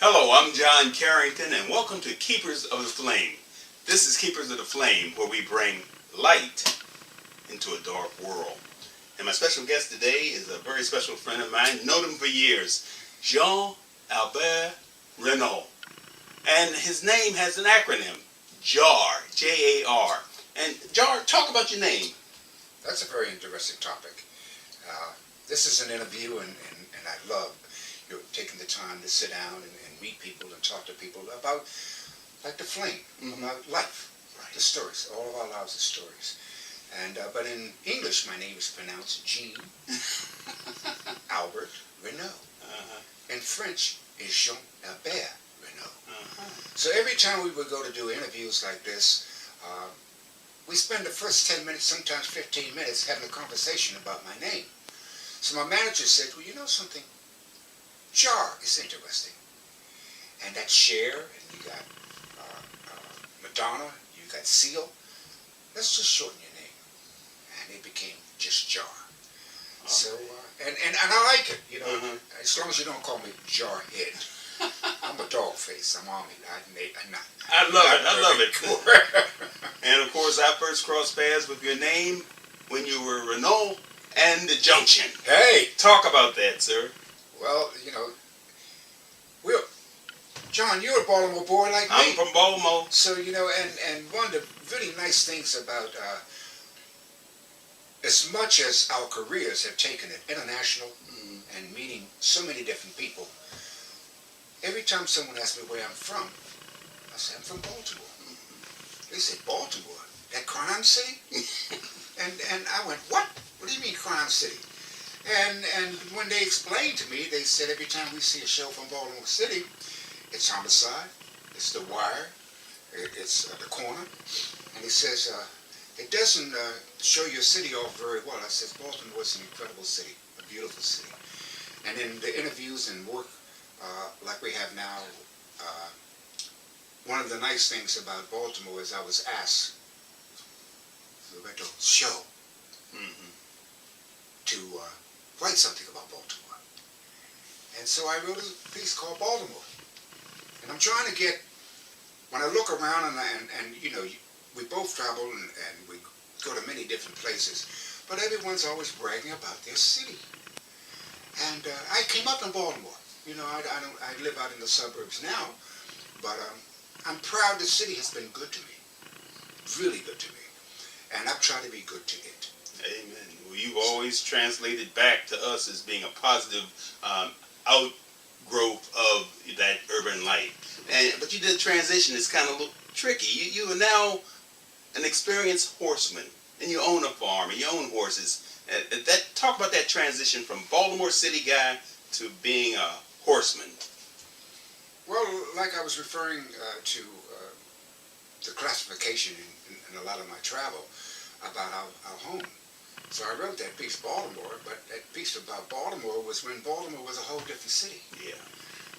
Hello, I'm John Carrington, and welcome to Keepers of the Flame. This is Keepers of the Flame, where we bring light into a dark world. And my special guest today is a very special friend of mine, known him for years, Jean-Albert Renault. And his name has an acronym, JAR, J-A-R. And JAR, talk about your name. That's a very interesting topic. This is an interview, and I love taking the time to sit down and meet people and talk to people about, like the flame, about life, the stories. All of our lives are stories. And but in English, my name is pronounced Jean Albert Renault. In French, is Jean-Albert Renault. So every time we would go to do interviews like this, we spend the first 10 minutes, sometimes 15 minutes, having a conversation about my name. So my manager said, well, you know something? Jar is interesting. And that's Cher, and you got Madonna, you got Seal. Let's just shorten your name. And it became just Jar. Okay. So, and I like it, you know, as long as you don't call me Jarhead. I'm a dog face. I'm Army. I love it. And of course, I first crossed paths with your name when you were Renault and the Junction. Hey! Talk about that, sir. Well, you know, John, you're a Baltimore boy like me. I'm from Baltimore. So, you know, and one of the really nice things about, as much as our careers have taken it international and meeting so many different people, every time someone asks me where I'm from, I say, I'm from Baltimore. They say, Baltimore? That crime city? and I went, what? What do you mean crime city? And when they explained to me, they said every time we see a show from Baltimore City, it's Homicide, it's The Wire, it's The Corner, and he says, it doesn't show your city off very well. I says, Baltimore is an incredible city, a beautiful city. And in the interviews and work like we have now, one of the nice things about Baltimore is I was asked for the show to write something about Baltimore. And so I wrote a piece called Baltimore. And I'm trying to get, when I look around and you know, we both travel and we go to many different places, but everyone's always bragging about their city. And I came up in Baltimore. You know, I live out in the suburbs now, but I'm proud the city has been good to me, really good to me. And I've tried to be good to it. Amen. Well, you've always translated back to us as being a positive outgrowth of that urban life. But you did a transition that's kind of a little tricky. You are now an experienced horseman, and you own a farm, and you own horses. Talk about that transition from Baltimore City guy to being a horseman. Well, like I was referring to the classification in a lot of my travel about our home. So I wrote that piece, Baltimore, but that piece about Baltimore was when Baltimore was a whole different city. Yeah.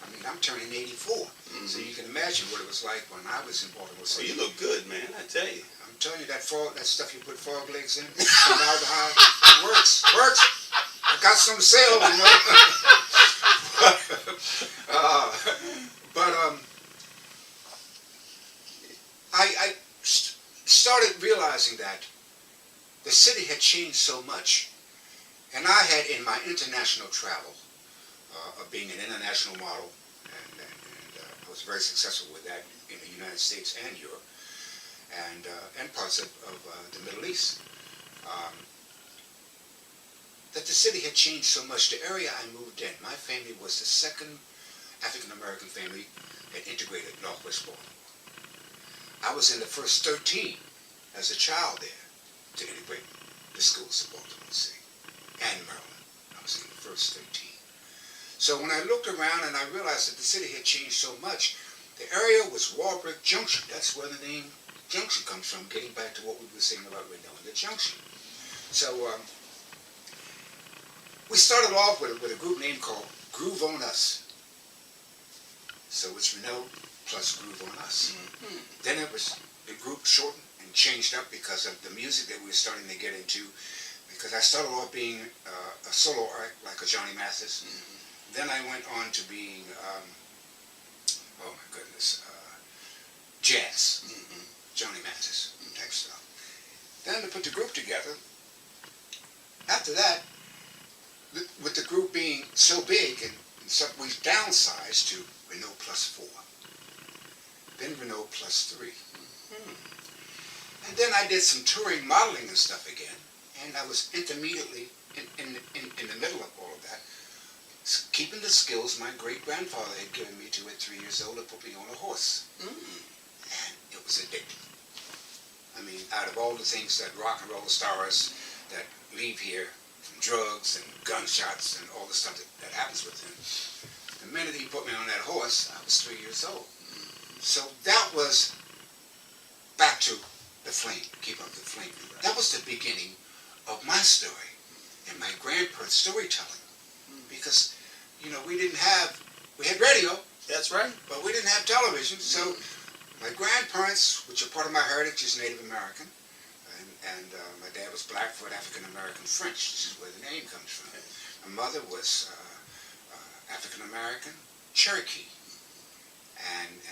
I mean, I'm turning 84, so you can imagine what it was like when I was in Baltimore City. Oh, you look good, man, I tell you. I'm telling you, that stuff you put frog legs in, formaldehyde, works. I got some to sell, you know. I started realizing that the city had changed so much, and I had in my international travel of being an international model, and I was very successful with that in the United States and Europe, and parts of the Middle East, that the city had changed so much. The area I moved in, my family was the second African-American family that integrated Northwest Baltimore. I was in the first 13 as a child there to integrate the schools of Baltimore City and Maryland. I was in the first 13. So when I looked around and I realized that the city had changed so much, the area was Warbrick Junction. That's where the name Junction comes from, getting back to what we were saying about Renault and the Junction. So we started off with a group name called Groove on Us. So it's Renault plus Groove on Us. Then the group shortened and changed up because of the music that we were starting to get into, because I started off being a solo act like a Johnny Mathis. Then I went on to being oh my goodness, jazz, Johnny Mathis type stuff. Then to put the group together, after that, with the group being so big, and so we downsized to Renault Plus 4, then Renault Plus 3. And then I did some touring modeling and stuff again, and I was intermediately in the middle of all of that, keeping the skills my great-grandfather had given me to at 3 years old to put me on a horse. And it was addictive. I mean, out of all the things that rock and roll stars that leave here from drugs and gunshots and all the stuff that happens with them, the minute he put me on that horse, I was 3 years old. So that was back to the flame, keep up the flame. That was the beginning of my story and my grandparents' storytelling. Because, you know, we had radio. That's right. But we didn't have television, so my grandparents, which are part of my heritage, is Native American, and my dad was Blackfoot, African American, French. This is where the name comes from. My mother was African American, Cherokee, and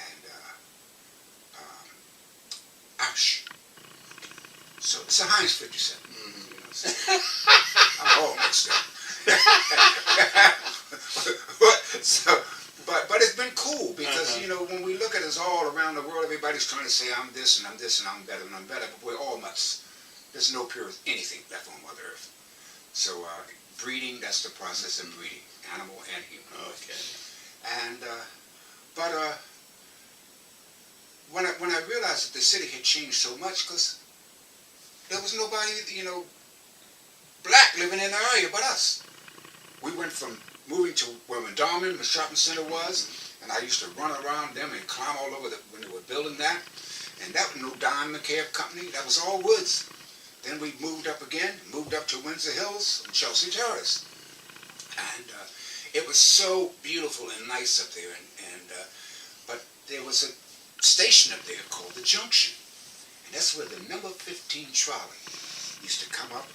Irish. So it's a Heinz 57. You know, so I'm all mixed up. But it's been cool because, you know, when we look at us all around the world, everybody's trying to say I'm this and I'm this and I'm better and I'm better, but we're all nuts. There's no pure anything left on Mother Earth. So breeding, that's the process of breeding, animal and human. Okay. And when I realized that the city had changed so much, because there was nobody, you know, black living in the area but us. We went from moving to where Mandalman, the shopping center was, and I used to run around them and climb all over when they were building that. And that was no Don McCabe company, that was all woods. Then we moved up again, moved up to Windsor Hills and Chelsea Terrace. And it was so beautiful and nice up there. But there was a station up there called the Junction. And that's where the number 15 trolley used to come up,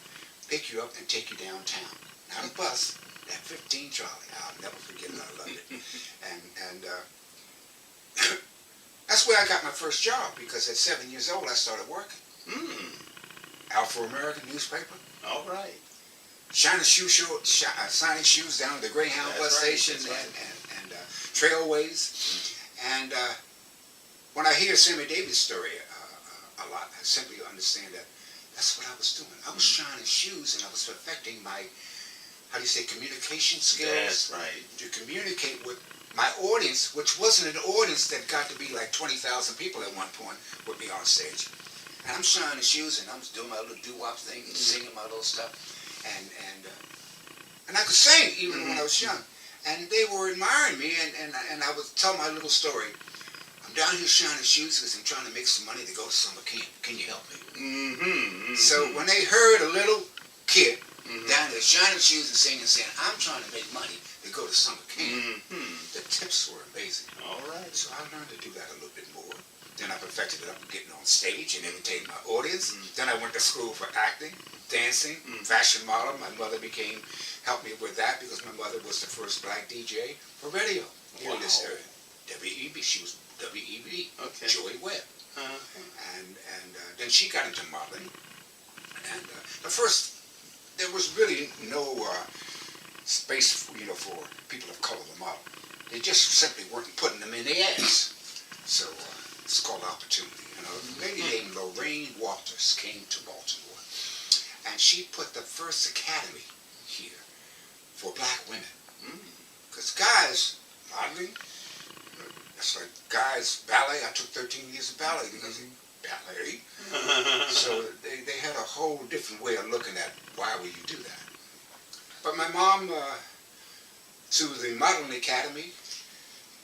pick you up, and take you downtown. Not a bus, that 15 trolley. I'll never forget it, I loved it. And that's where I got my first job, because at 7 years old I started working. Afro-American newspaper. All right. Signing shoes down at the Greyhound bus station and Trailways. And when I hear Sammy Davis' story a lot, I simply understand that that's what I was doing. I was shining shoes and I was perfecting my, how do you say, communication skills. That's right. To communicate with my audience, which wasn't an audience that got to be like 20,000 people at one point with me on stage. And I'm shining shoes and I'm doing my little doo-wop thing and singing my little stuff. And I could sing even when I was young. And they were admiring me, and I would tell my little story. I'm down here shining shoes because I'm trying to make some money to go to summer camp. Can you help me? So when they heard a little kid down there shining shoes and singing, saying, I'm trying to make money to go to summer camp, the tips were amazing. All right. So I learned to do that a little bit more. Then I perfected it up with getting on stage and entertaining my audience. Then I went to school for acting, dancing, fashion model. My mother helped me with that because my mother was the first black DJ for radio here in this area. WEB, she was WEB, Joy Webb. And then she got into modeling. And there was really no space, you know, for people of color to model. They just simply weren't putting them in the ads. So it's called opportunity. You know, a lady named Lorraine Walters came to Baltimore, and she put the first academy here for black women. Because guys, modeling, that's like guys, ballet. I took 13 years of ballet because of ballet. So they had a whole different way of looking at why would you do that. But my mom, to the modeling academy,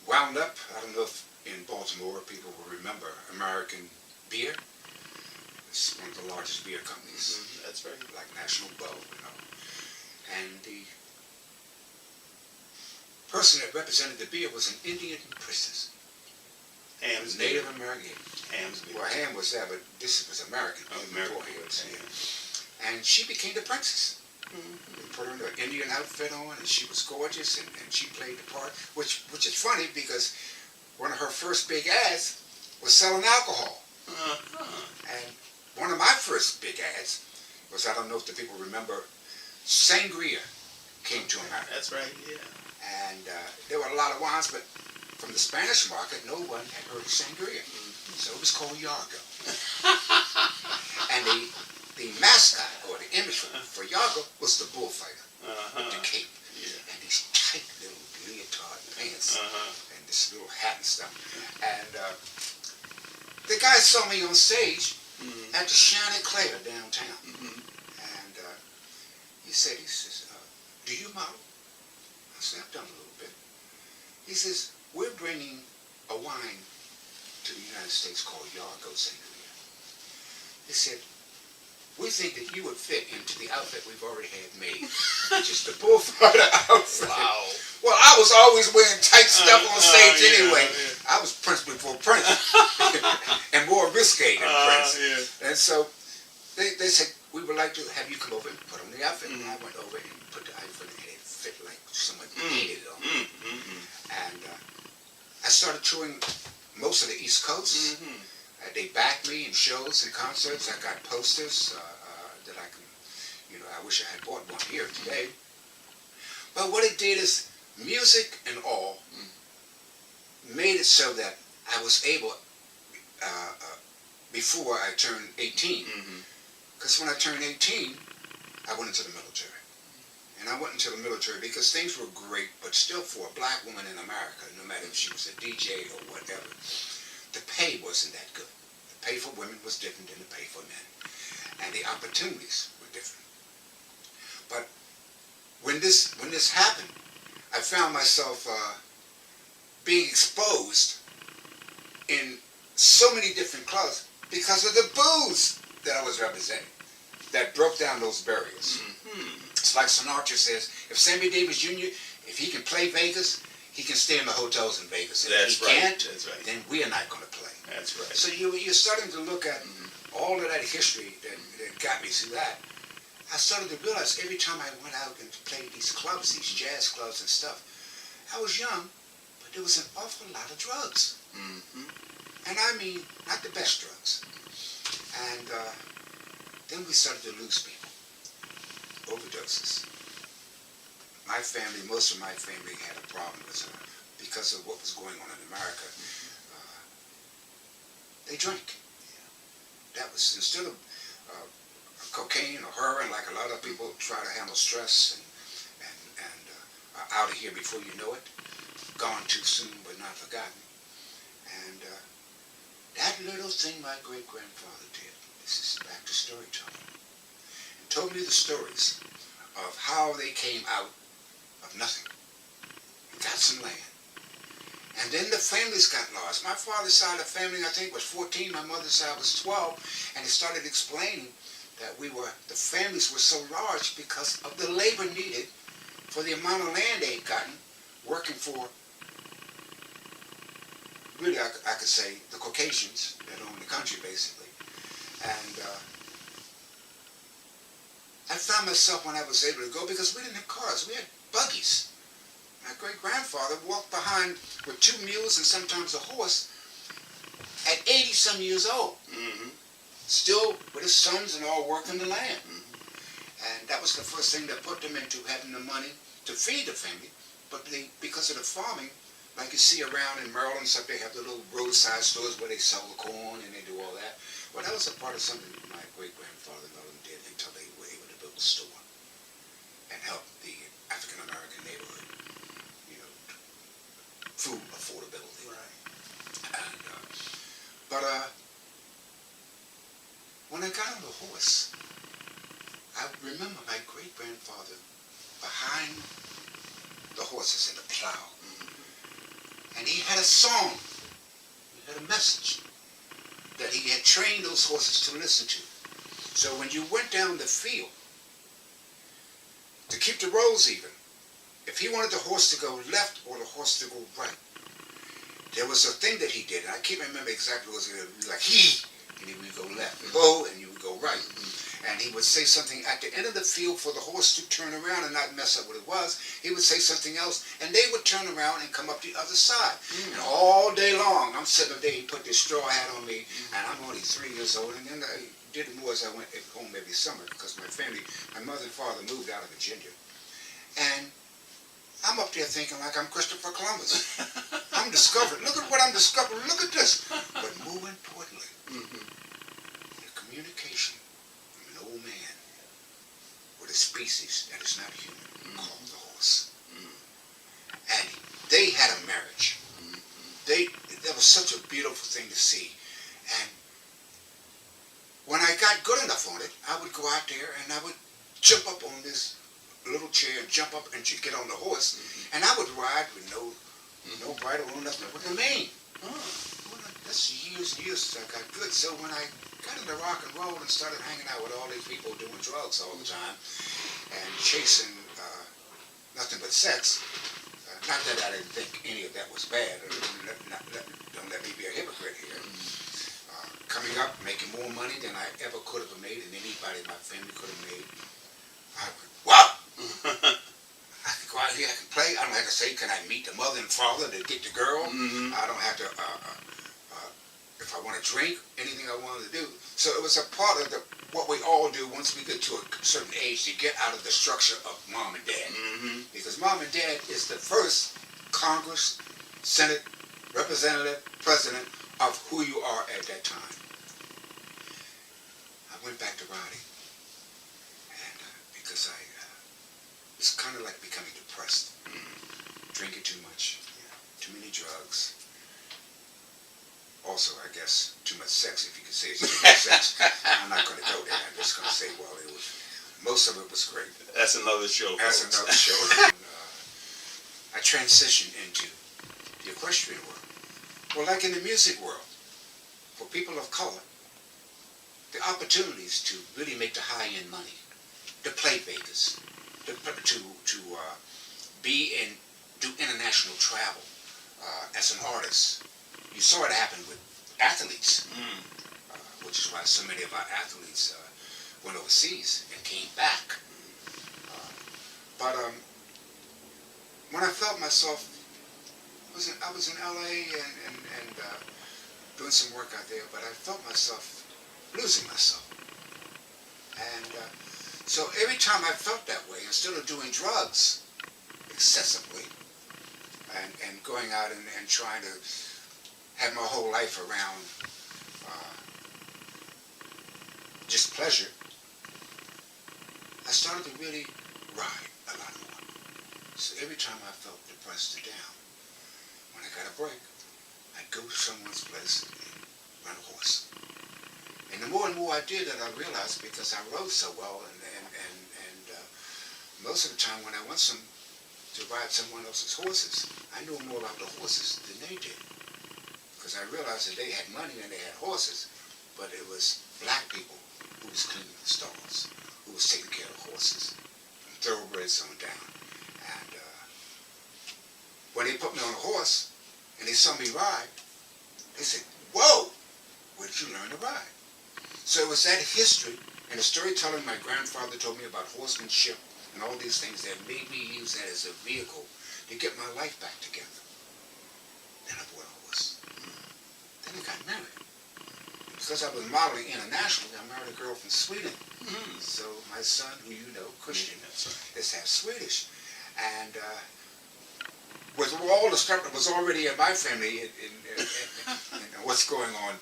wound up, I don't know if in Baltimore people will remember American Beer. It's one of the largest beer companies. That's right. Like National Bow, you know. And the person that represented the beer was an Indian princess. Ham's Native American. Ham's beer. Well, Ham was there, but this was American. American. And she became the princess. They put her an Indian outfit on, and she was gorgeous, and she played the part, which is funny because one of her first big ads was selling alcohol. And one of my first big ads was, I don't know if the people remember, sangria came to America. That's right, yeah. And there were a lot of wines, but from the Spanish market, no one had heard of sangria. So it was called Yargo. And the mascot, or the image for Yargo, was the bullfighter with the cape. And these tight little leotard pants and this little hat and stuff. And the guy saw me on stage at the Shining Claire downtown. And he says, do you model? I said, I've done a little bit. He says, we're bringing a wine to the United States called Yargo Sangria. He said, we think that you would fit into the outfit we've already had made, which is the bullfighter outfit. Wow. Well, I was always wearing tight stuff on stage anyway. I was Prince before Prince, and more risque than Prince. And so they said, we would like to have you come over and put on the outfit. And I went over and put the outfit on, and it fit like someone painted it on. And I started touring most of the East Coast. They backed me in shows and concerts. I got posters that I can, I wish I had bought one here today. But what it did is, music and all made it so that I was able, before I turned 18, because when I turned 18, I went into the military. And I went into the military because things were great, but still for a black woman in America, no matter if she was a DJ or whatever, the pay wasn't that good. The pay for women was different than the pay for men. And the opportunities were different. But when this happened, I found myself being exposed in so many different clubs because of the booze that I was representing that broke down those barriers. It's like Sinatra says, if Sammy Davis Jr., if he can play Vegas, he can stay in the hotels in Vegas. And if he can't, then we are not going to play. That's right. So you're starting to look at all of that history that got me through that. I started to realize every time I went out and played these clubs, these jazz clubs and stuff, I was young, but there was an awful lot of drugs. And I mean, not the best drugs. And then we started to lose people. Overdoses. My family, most of my family had a problem with because of what was going on in America. They drank. That was, instead of cocaine or heroin, like a lot of people try to handle stress and out of here before you know it, gone too soon but not forgotten. And that little thing my great-grandfather did, this is back to storytelling, and told me the stories of how they came out of nothing and got some land. And then the families got lost. My father's side of the family, I think, was 14. My mother's side was 12. And he started explaining that the families were so large because of the labor needed for the amount of land they'd gotten working for, really, I could say, the Caucasians that owned the country, basically. And I found myself, when I was able to go, because we didn't have cars, we had buggies. My great-grandfather walked behind with 2 mules and sometimes a horse at 80-some years old. Still with his sons and all working the land. And that was the first thing that put them into having the money to feed the family. But because of the farming, like you see around in Maryland, so they have the little roadside stores where they sell the corn and they do all that. Well, that was a part of something my great-grandfather and all them did until they were able to build a store and help the African-American neighborhood. Food affordability. And, but when I got on the horse, I remember my great-grandfather behind the horses in the plow. And he had a song, he had a message that he had trained those horses to listen to. So when you went down the field, to keep the roads even, if he wanted the horse to go left or the horse to go right, there was a thing that he did, and I can't remember exactly what it was, like he and he would go left. Go, and you would go right. And he would say something at the end of the field for the horse to turn around and not mess up what it was. He would say something else, and they would turn around and come up the other side. And all day long, I'm sitting there, he put this straw hat on me, and I'm only 3 years old, and then I did more as I went home every summer, because my family, my mother and father moved out of Virginia. And I'm up there thinking like I'm Christopher Columbus. I'm discovering, look at what I'm discovering, look at this. But more importantly, the communication from an old man with a species that is not human, called the horse. And they had a marriage. That was such a beautiful thing to see. And when I got good enough on it, I would go out there and I would jump up on this little chair, jump up and get on the horse, and I would ride with no bridle, no nothing, with a mane. Well, that's years and years since I got good. So when I got into rock and roll and started hanging out with all these people doing drugs all the time and chasing nothing but sex, not that I didn't think any of that was bad. Don't let me be a hypocrite here. Coming up, making more money than I ever could have made, and anybody in my family could have made. I could, wow! I can go out here, I can play. I don't have to say, can I meet the mother and father to get the girl? I don't have to, if I want to drink, anything I wanted to do. So it was a part of what we all do once we get to a certain age to get out of the structure of mom and dad. Because mom and dad is the first Congress, Senate, representative, president of who you are at that time. I went back to riding, and because it's kind of like becoming depressed, drinking too much, too many drugs. Also, I guess, too much sex, if you could say it's too much sex. I'm not going to go there. I'm just going to say, well, most of it was great. That's another show. That's another show. I transitioned into the equestrian world. Well, like in the music world, for people of color, the opportunities to really make the high-end money, to play Vegas, to be in, do international travel as an artist. You saw it happen with athletes, which is why so many of our athletes went overseas and came back. But when I felt myself, I was in LA and doing some work out there, but I felt myself losing myself. And so every time I felt that way, instead of doing drugs excessively and going out and trying to have my whole life around just pleasure, I started to really ride a lot more. So every time I felt depressed or down, when I got a break, I'd go to someone's place and run a horse. And the more and more I did that, I realized because I rode so well, and most of the time when I went to ride someone else's horses, I knew more about the horses than they did. Because I realized that they had money and they had horses, but it was black people who was cleaning the stalls, who was taking care of the horses, from thoroughbreds on down. And when they put me on a horse and they saw me ride, they said, "Whoa, where did you learn to ride?" So it was that history and the storytelling my grandfather told me about horsemanship and all these things that made me use that as a vehicle to get my life back together. Then I bought a horse. Then I got married. And because I was modeling internationally, I married a girl from Sweden. So my son, who you know, Christian, is half Swedish. And with all the stuff that was already in my family, in what's going on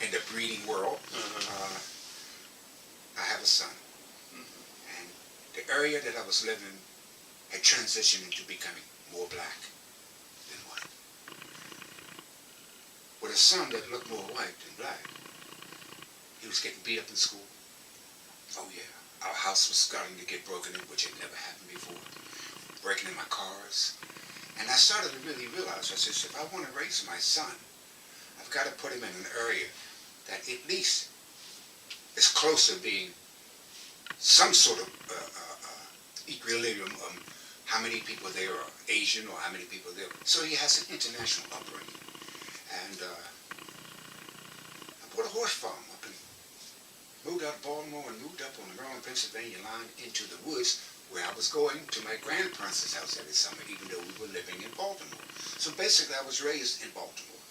in the breeding world, I have a son. And the area that I was living had transitioned into becoming more black than white. With a son that looked more white than black. He was getting beat up in school. Oh yeah, our house was starting to get broken in, which had never happened before. Breaking in my cars. And I started to really realize, I said, if I want to raise my son, I've got to put him in an area that at least is close to being some sort of equilibrium of how many people there are Asian or how many people there. So he has an international upbringing. And I bought a horse farm moved out of Baltimore and moved up on the Maryland, Pennsylvania line into the woods where I was going to my grandparents' house every summer, even though we were living in Baltimore. So basically, I was raised in Baltimore.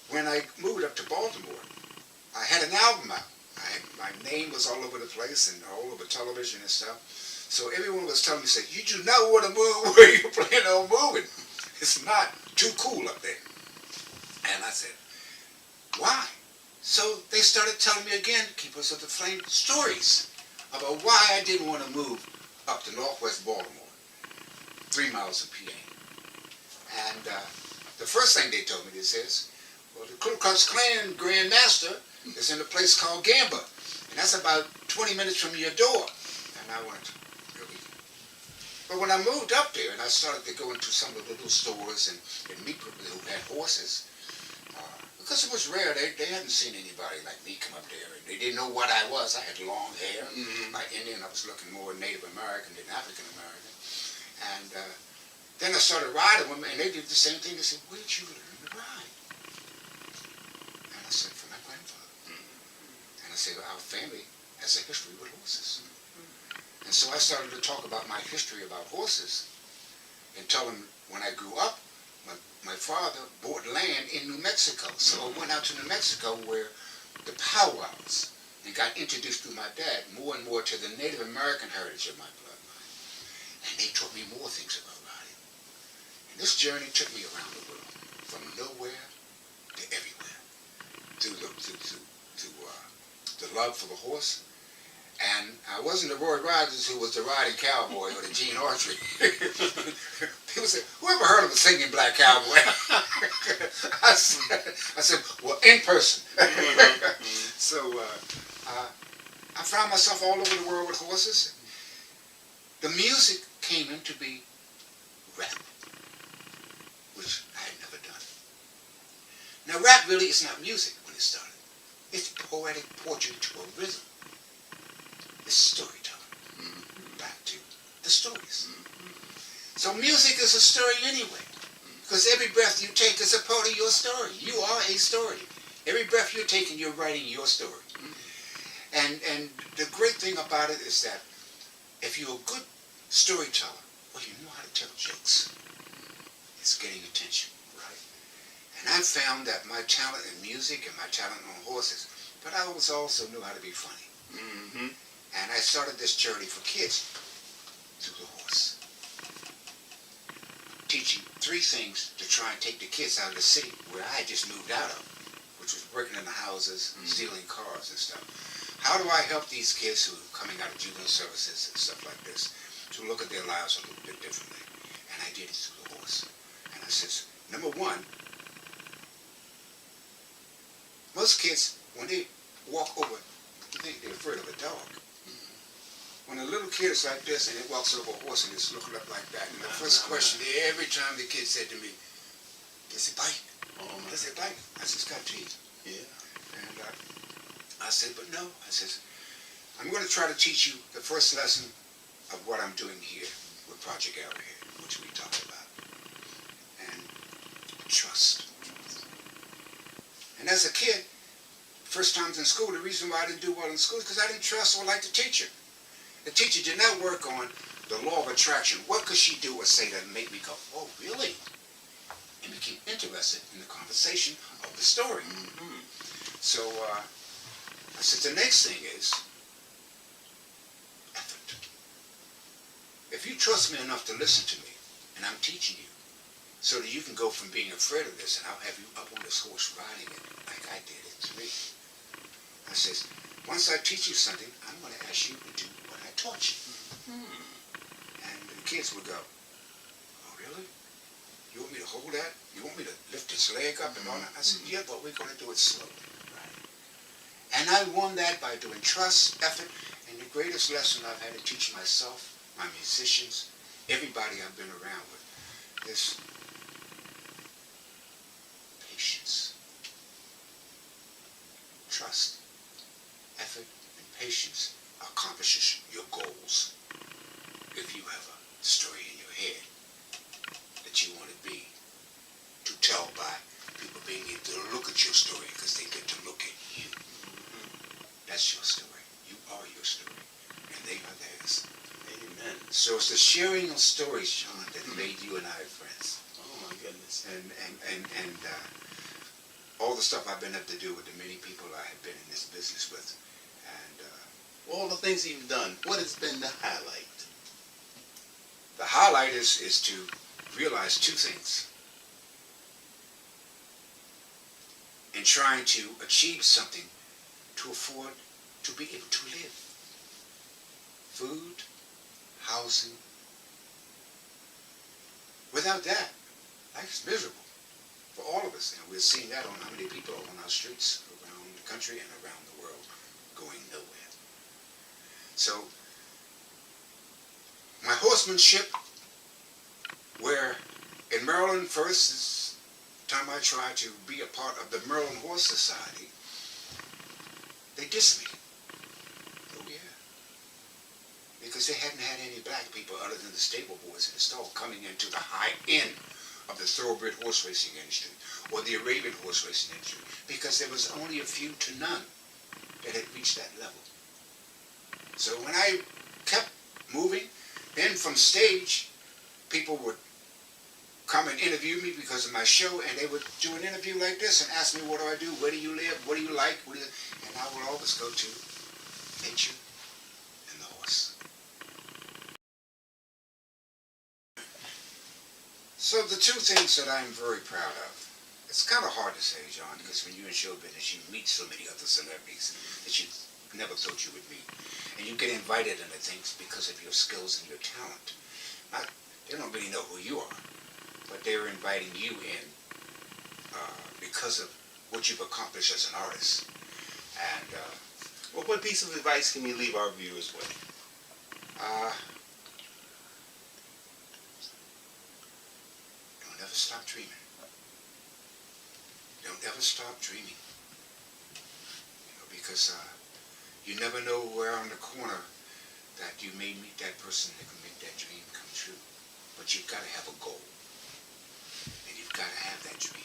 When I moved up to Baltimore, I had an album out. My name was all over the place and all over television and stuff. So everyone was telling me, said, you do not want to move where you plan on moving. It's not too cool up there. And I said, why? So they started telling me again, Keepers of the Flame, stories about why I didn't want to move up to northwest Baltimore, 3 miles from PA. And the first thing they told me, they says, well, the Ku Klux Klan Grand Master is in a place called Gamba, and that's about 20 minutes from your door. And I went, really? But when I moved up there and I started to go into some of the little stores and meet people who had horses, because it was rare, they hadn't seen anybody like me come up there. And they didn't know what I was. I had long hair. Like Indian, I was looking more Native American than African American. And then I started riding with them, and they did the same thing. They said, where did you learn to ride? And I said, from my grandfather. And I said, our family has a history with horses. And so I started to talk about my history about horses and tell them when I grew up, my father bought land in New Mexico. So I went out to New Mexico where the powwows and got introduced through my dad more and more to the Native American heritage of my bloodline. And they taught me more things about riding. And this journey took me around the world, from nowhere to everywhere, through the love for the horse. And I wasn't the Roy Rogers who was the riding cowboy or the Gene Autry. People say, whoever heard of a singing black cowboy? I said, well, in person. So I found myself all over the world with horses. The music came into be rap, which I had never done. Now, rap really is not music when it started. It's poetic poetry to a rhythm. It's storytelling. Back to the stories. So music is a story anyway. Because every breath you take is a part of your story. You are a story. Every breath you're taking, you're writing your story. And the great thing about it is that if you're a good storyteller, well, you know how to tell jokes. It's getting attention. Right. And I found that my talent in music and my talent on horses, but I also knew how to be funny. And I started this journey for kids through the horse. Teaching 3 things to try and take the kids out of the city where I had just moved out of, which was breaking into houses, stealing cars and stuff. How do I help these kids who are coming out of juvenile services and stuff like this to look at their lives a little bit differently? And I did it through the horse. And I says, number 1, most kids, when they walk over, you think they're afraid of a dog. When a little kid is like this and it walks over a horse and it's looking up like that, and the first question every time the kid said to me, does it bite? Does it bite? I said, it's got teeth. Yeah. And I said, but no. I said, I'm going to try to teach you the first lesson of what I'm doing here with Project Arrowhead, which we talked about. And trust. And as a kid, first times in school, the reason why I didn't do well in school is because I didn't trust or like the teacher. The teacher did not work on the law of attraction. What could she do or say that made me go, oh, really? And became interested in the conversation of the story. So I said, the next thing is effort. If you trust me enough to listen to me, and I'm teaching you, so that you can go from being afraid of this, and I'll have you up on this horse riding it like I did at 3. I says, once I teach you something, I'm going to ask you to do what I taught you. And the kids would go, oh, really? You want me to hold that? You want me to lift his leg up and all that? I said, yeah, but we're going to do it slowly. Right. And I won that by doing trust, effort, and the greatest lesson I've had to teach myself, my musicians, everybody I've been around with, is patience. Trust, effort, and patience accomplishes your goals. If you have a story in your head that you want to be, to tell by people being able to look at your story because they get to look at you. it's the sharing of stories, John, that made you and I friends. Oh my goodness. And all the stuff I've been able to do with the many people I have been in this business with. And all the things you've done, what has been the highlight? the highlight is to realize two things. In trying to achieve something to afford to be able to live. Food, housing. Without that, life's miserable for all of us. And we're seeing that on how many people are on our streets around the country and around the world going nowhere. So, my horsemanship, where in Maryland first, this time I tried to be a part of the Maryland Horse Society, they dissed me. Oh yeah. Because they hadn't had any black people other than the stable boys in the stall coming into the high end of the thoroughbred horse racing industry or the Arabian horse racing industry, because there was only a few to none that had reached that level. So when I kept moving, then from stage, people would come and interview me because of my show, and they would do an interview like this and ask me, what do I do? Where do you live? What do you like? And I would always go to nature and the horse. So the two things that I'm very proud of, it's kind of hard to say, John, because when you're in show business, you meet so many other celebrities that you never thought you would meet. And you get invited into things because of your skills and your talent. They don't really know who you are, but they're inviting you in because of what you've accomplished as an artist. And well, what piece of advice can you leave our viewers with? Don't ever stop dreaming. Don't ever stop dreaming. Because you never know where on the corner that you may meet that person that can make that dream come true. But you've got to have a goal. And you've got to have that dream.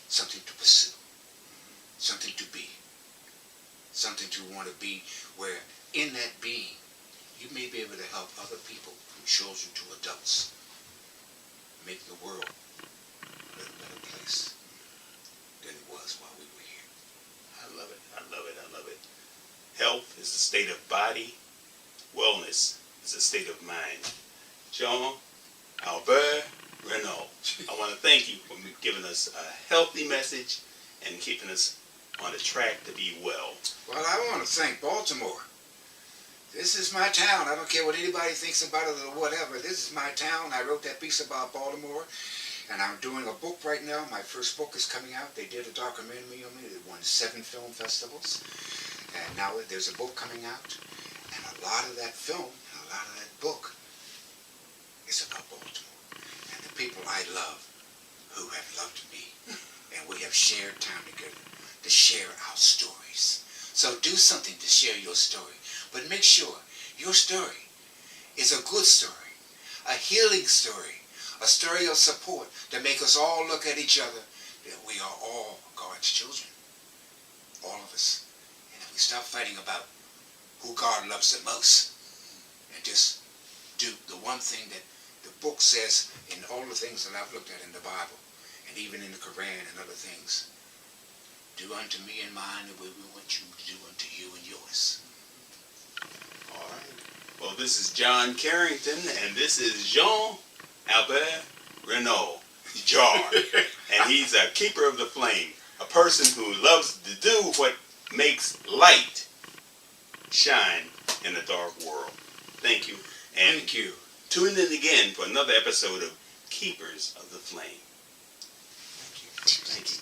Something to pursue. Something to be. Something to want to be, where in that being, you may be able to help other people, from children to adults, make the world a little better place than it was while we were here. I love it. I love it. I love it. Health is a state of body. Wellness is a state of mind. Jean Albert Renault, I want to thank you for giving us a healthy message and keeping us on the track to be well. Well, I want to thank Baltimore. This is my town. I don't care what anybody thinks about it or whatever. This is my town. I wrote that piece about Baltimore. And I'm doing a book right now. My first book is coming out. They did a documentary on me. It won 7 film festivals. And now there's a book coming out. And a lot of that film, and a lot of that book is about Baltimore. And the people I love who have loved me. And we have shared time together to share our stories. So do something to share your story. But make sure your story is a good story, a healing story, a story of support to make us all look at each other that we are all God's children. All of us. And if we stop fighting about who God loves the most and just do the one thing that the book says in all the things that I've looked at in the Bible and even in the Quran and other things, do unto me and mine the way we want you to do unto you and yours. All right. Well, this is John Carrington, and this is Jean Albert Renault, Jar. And he's a keeper of the flame, a person who loves to do what makes light shine in a dark world. Thank you. And Thank you. Tune in again for another episode of Keepers of the Flame. Thank you. Thank you.